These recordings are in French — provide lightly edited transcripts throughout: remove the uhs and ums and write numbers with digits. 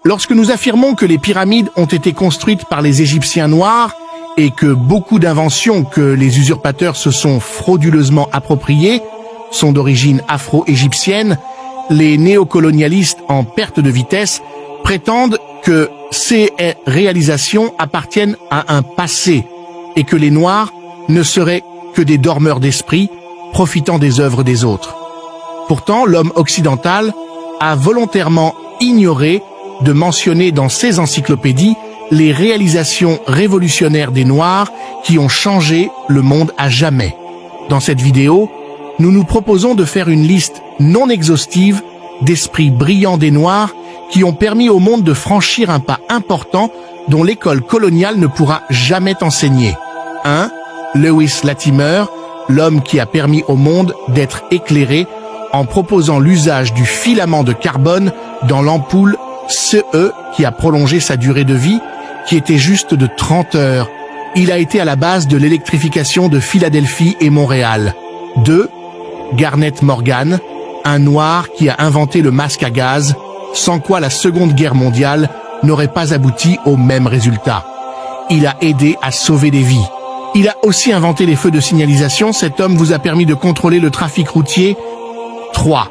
Lorsque nous affirmons que les pyramides ont été construites par les Égyptiens noirs et que beaucoup d'inventions que les usurpateurs se sont frauduleusement appropriées sont d'origine afro-égyptienne, les néocolonialistes en perte de vitesse prétendent que ces réalisations appartiennent à un passé et que les Noirs ne seraient que des dormeurs d'esprit profitant des œuvres des autres. Pourtant, l'homme occidental a volontairement ignoré de mentionner dans ses encyclopédies les réalisations révolutionnaires des Noirs qui ont changé le monde à jamais. Dans cette vidéo, nous nous proposons de faire une liste non exhaustive d'esprits brillants des Noirs qui ont permis au monde de franchir un pas important dont l'école coloniale ne pourra jamais enseigner. 1. Lewis Latimer, l'homme qui a permis au monde d'être éclairé en proposant l'usage du filament de carbone dans l'ampoule CE qui a prolongé sa durée de vie, qui était juste de 30 heures. Il a été à la base de l'électrification de Philadelphie et Montréal. 2. Garnet Morgan, un noir qui a inventé le masque à gaz, sans quoi la Seconde Guerre mondiale n'aurait pas abouti au même résultat. Il a aidé à sauver des vies. Il a aussi inventé les feux de signalisation. Cet homme vous a permis de contrôler le trafic routier. 3.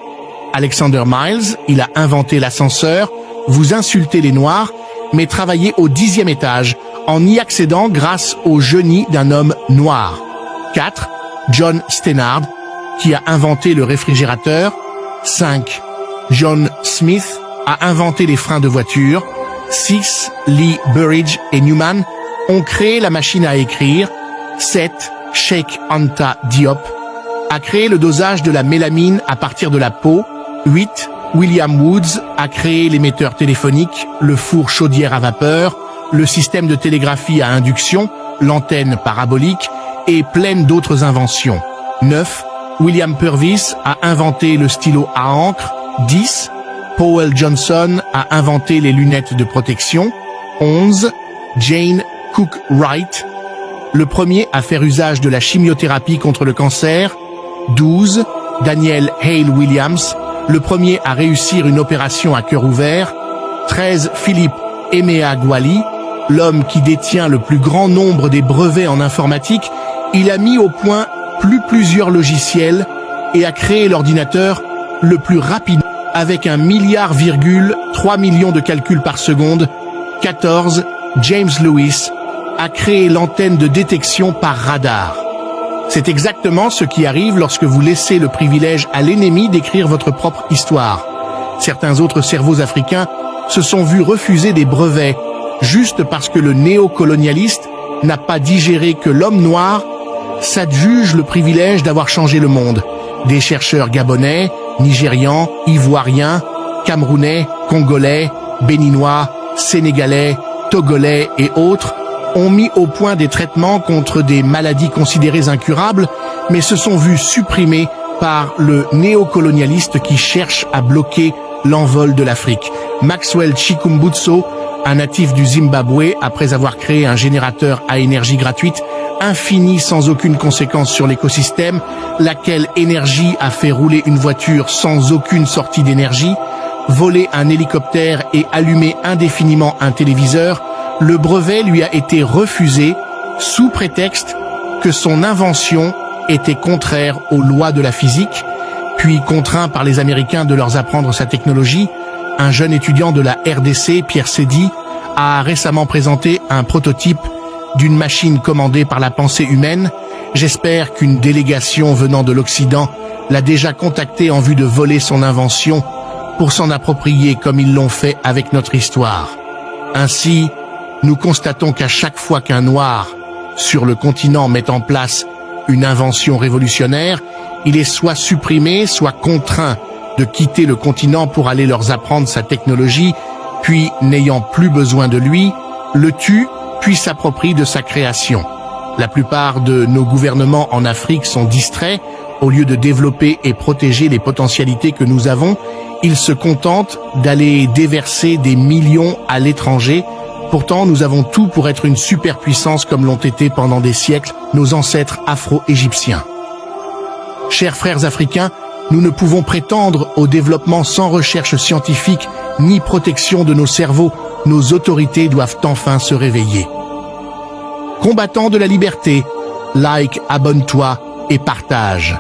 Alexander Miles, il a inventé l'ascenseur. Vous insultez les Noirs, mais travaillez au 10e étage en y accédant grâce au génie d'un homme noir. 4. John Stannard, qui a inventé le réfrigérateur. 5. John Smith a inventé les freins de voiture. 6. Lee Burridge et Newman ont créé la machine à écrire. 7. Cheikh Anta Diop a créé le dosage de la mélamine à partir de la peau. 8. William Woods a créé l'émetteur téléphonique, le four chaudière à vapeur, le système de télégraphie à induction, l'antenne parabolique et plein d'autres inventions. 9. William Purvis a inventé le stylo à encre. 10. Powell Johnson a inventé les lunettes de protection. 11. Jane Cook Wright, le premier à faire usage de la chimiothérapie contre le cancer. 12. Daniel Hale Williams, le premier à réussir une opération à cœur ouvert. 13. Philippe Emeagwali, l'homme qui détient le plus grand nombre des brevets en informatique. Il a mis au point plusieurs logiciels et a créé l'ordinateur le plus rapide avec 1,3 milliard de calculs par seconde. 14. James Lewis a créé l'antenne de détection par radar. C'est exactement ce qui arrive lorsque vous laissez le privilège à l'ennemi d'écrire votre propre histoire. Certains autres cerveaux africains se sont vus refuser des brevets juste parce que le néocolonialiste n'a pas digéré que l'homme noir s'adjuge le privilège d'avoir changé le monde. Des chercheurs gabonais, nigérians, ivoiriens, camerounais, congolais, béninois, sénégalais, togolais et autres ont mis au point des traitements contre des maladies considérées incurables, mais se sont vus supprimés par le néocolonialiste qui cherche à bloquer l'envol de l'Afrique. Maxwell Chikumbutso, un natif du Zimbabwe, après avoir créé un générateur à énergie gratuite, infini sans aucune conséquence sur l'écosystème, laquelle énergie a fait rouler une voiture sans aucune sortie d'énergie, voler un hélicoptère et allumer indéfiniment un téléviseur, le brevet lui a été refusé sous prétexte que son invention était contraire aux lois de la physique, puis contraint par les Américains de leur apprendre sa technologie. Un jeune étudiant de la RDC, Pierre Sédy, a récemment présenté un prototype d'une machine commandée par la pensée humaine. J'espère qu'une délégation venant de l'Occident l'a déjà contacté en vue de voler son invention pour s'en approprier comme ils l'ont fait avec notre histoire. Ainsi, nous constatons qu'à chaque fois qu'un Noir sur le continent met en place une invention révolutionnaire, il est soit supprimé, soit contraint de quitter le continent pour aller leur apprendre sa technologie, puis, n'ayant plus besoin de lui, le tue, puis s'approprie de sa création. La plupart de nos gouvernements en Afrique sont distraits. Au lieu de développer et protéger les potentialités que nous avons, ils se contentent d'aller déverser des millions à l'étranger. Pourtant, nous avons tout pour être une superpuissance comme l'ont été pendant des siècles nos ancêtres afro-égyptiens. Chers frères africains, Nous ne pouvons prétendre au développement sans recherche scientifique ni protection de nos cerveaux. Nos autorités doivent enfin se réveiller. Combattants de la liberté, like, abonne-toi et partage.